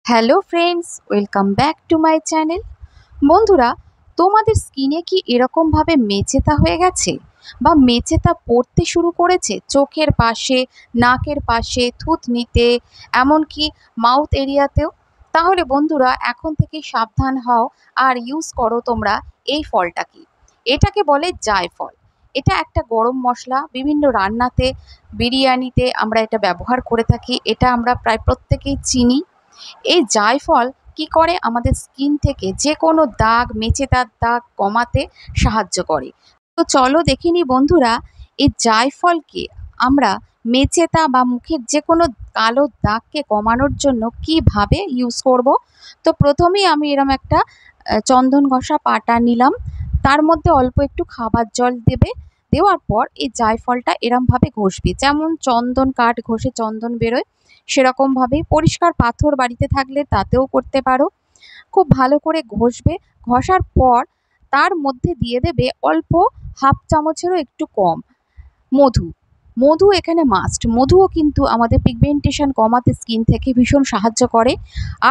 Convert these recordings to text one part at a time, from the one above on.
Hello friends, welcome back to my channel. বন্ধুরা, তোমাদের স্কিনে কি এরকমভাবে মেচেতা হয়ে গেছে বা মেচেতা পড়তে শুরু করেছে চোখের পাশে, নাকের পাশে, থুতনিতে, এমনকি মাউথ এরিয়াতেও? তাহলে বন্ধুরা এখন থেকে সাবধান হও আর ইউজ করো তোমরা এই ফলটাকে। এটাকে বলে জায়ফল। এটা একটা গরম মশলা, বিভিন্ন রান্নাতে, বিরিয়ানিতে আমরা এটা ব্যবহার করে থাকি। এটা আমরা প্রায় প্রত্যেকেই চিনি। এই জায়ফল কি করে, আমাদের স্কিন থেকে যে কোনো দাগ, মেচেদার দাগ কমাতে সাহায্য করে। তো চলো দেখে নিই বন্ধুরা, এই জায়ফলকে আমরা মেচেদা বা মুখের যে কোনো কালো দাগকে কমানোর জন্য কিভাবে ইউজ করব। তো প্রথমেই আমি এরম একটা চন্দন ঘষা পাটা নিলাম। তার মধ্যে অল্প একটু খাবার জল দেবে। দেওয়ার পর এই জায়ফলটা এরমভাবে ঘষবে, যেমন চন্দন কাঠ ঘষে চন্দন বেরোয় সেরকমভাবেই। পরিষ্কার পাথর বাড়িতে থাকলে তাতেও করতে পারো। খুব ভালো করে ঘষবে। ঘষার পর তার মধ্যে দিয়ে দেবে অল্প, হাফ চামচেরও একটু কম মধু। মধু এখানে মাস্ট। মধুও কিন্তু আমাদের পিগমেন্টেশন কমাতে স্কিন থেকে ভীষণ সাহায্য করে।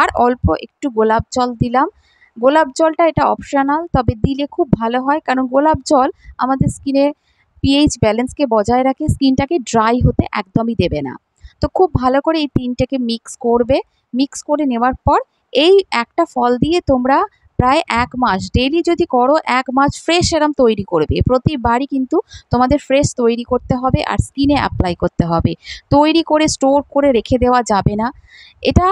আর অল্প একটু গোলাপ জল দিলাম। গোলাপ জলটা এটা অপশনাল, তবে দিলে খুব ভালো হয়, কারণ গোলাপ জল আমাদের স্কিনের পিএইচ ব্যালেন্সকে বজায় রাখে, স্কিনটাকে ড্রাই হতে একদমই দেবে না। তো খুব ভালো করে এই তিনটেকে মিক্স করবে। মিক্স করে নেওয়ার পর এই একটা ফল দিয়ে তোমরা প্রায় 1 মাস ডেইলি যদি করো, 1 মাস ফ্রেশ এরম তৈরি করবে। প্রতিবারই কিন্তু তোমাদের ফ্রেশ তৈরি করতে হবে আর স্কিনে অ্যাপ্লাই করতে হবে। তৈরি করে স্টোর করে রেখে দেওয়া যাবে না। এটা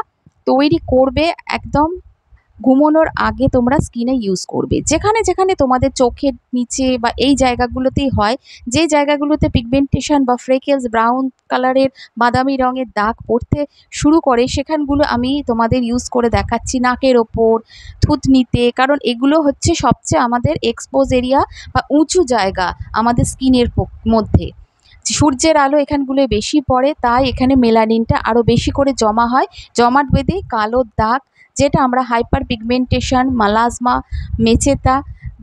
তৈরি করবে একদম ঘুমানোর আগে, তোমরা স্কিনে ইউজ করবে। যেখানে যেখানে তোমাদের চোখের নিচে বা এই জায়গাগুলোতেই হয়, যে জায়গাগুলোতে পিগমেন্টেশন বা ফ্রেকেলস, ব্রাউন কালারের, বাদামি রঙের দাগ পড়তে শুরু করে, সেখানগুলো আমি তোমাদের ইউজ করে দেখাচ্ছি। নাকের ওপর, থুতনিতে, কারণ এগুলো হচ্ছে সবচেয়ে আমাদের এক্সপোজ এরিয়া বা উঁচু জায়গা আমাদের স্কিনের মধ্যে। সূর্যের আলো এখানগুলোয় বেশি পড়ে, তাই এখানে মেলানিনটা আরও বেশি করে জমা হয়। জমাট বেঁধে কালো দাগ, যেটা আমরা হাইপার পিগমেন্টেশন, মালাজমা, মেচেতা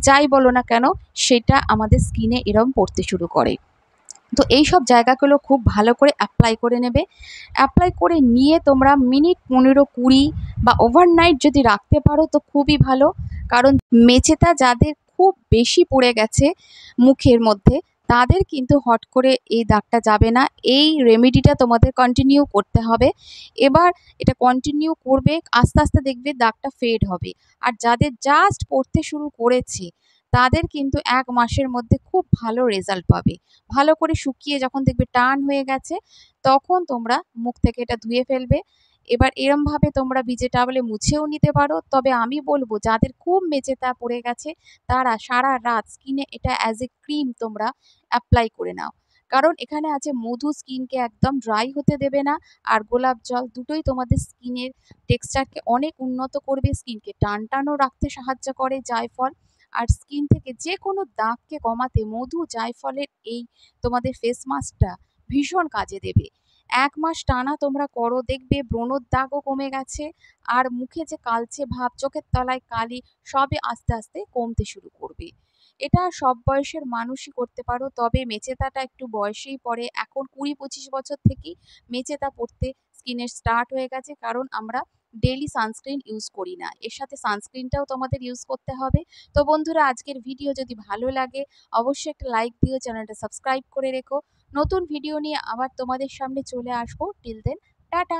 যাই বলো না কেন, সেটা আমাদের স্কিনে এরম পড়তে শুরু করে। তো এই সব জায়গাগুলো খুব ভালো করে অ্যাপ্লাই করে নেবে। অ্যাপ্লাই করে নিয়ে তোমরা মিনিট 15-20 বা ওভারনাইট যদি রাখতে পারো তো খুবই ভালো। কারণ মেচেতা যাদের খুব বেশি পড়ে গেছে মুখের মধ্যে, তাদের কিন্তু হট করে এই দাগটা যাবে না। এই রেমেডিটা তোমাদের কন্টিনিউ করতে হবে। এবার এটা কন্টিনিউ করবে, আস্তে আস্তে দেখবে দাগটা ফেড হবে। আর যাদের জাস্ট পড়তে শুরু করেছে, তাদের কিন্তু 1 মাসের মধ্যে খুব ভালো রেজাল্ট পাবে। ভালো করে শুকিয়ে যখন দেখবে টান হয়ে গেছে, তখন তোমরা মুখ থেকে এটা ধুয়ে ফেলবে। এবার এরমভাবে তোমরা ভিজে টাওয়েলে মুছেও নিতে পারো। তবে আমি বলবো, যাদের খুব মেচেতা পড়ে গেছে, তারা সারা রাত স্কিনে এটা অ্যাজ এ ক্রিম তোমরা অ্যাপ্লাই করে নাও। কারণ এখানে আছে মধু, স্কিনকে একদম ড্রাই হতে দেবে না। আর গোলাপ জল, দুটোই তোমাদের স্কিনের টেক্সচারকে অনেক উন্নত করবে, স্কিনকে টান টানও রাখতে সাহায্য করে জায়ফল। আর স্কিন থেকে যে কোনো দাগকে কমাতে মধু, জায়ফলের এই তোমাদের ফেস মাস্কটা ভীষণ কাজে দেবে। 1 মাস টানা তোমরা করো, দেখবে ব্রণর দাগও কমে গেছে। আর মুখে যে কালচে ভাব, চোখের তলায় কালি, সবে আস্তে আস্তে কমতে শুরু করবে। এটা সব বয়সের মানুষই করতে পারো, তবে মেচেতাটা একটু বয়সেই পড়ে। এখন 20-25 বছর থেকেই মেচেতা পড়তে স্কিনের স্টার্ট হয়ে গেছে, কারণ আমরা ডেইলি সানস্ক্রিন ইউজ করি না। এর সাথে সানস্ক্রিনটাও তোমাদের ইউজ করতে হবে। তো বন্ধুরা, আজকের ভিডিও যদি ভালো লাগে অবশ্যই একটা লাইক দিও, চ্যানেলটা সাবস্ক্রাইব করে রেখো। নতুন ভিডিও নিয়ে আবার তোমাদের সামনে চলে আসবো। Till then, tata.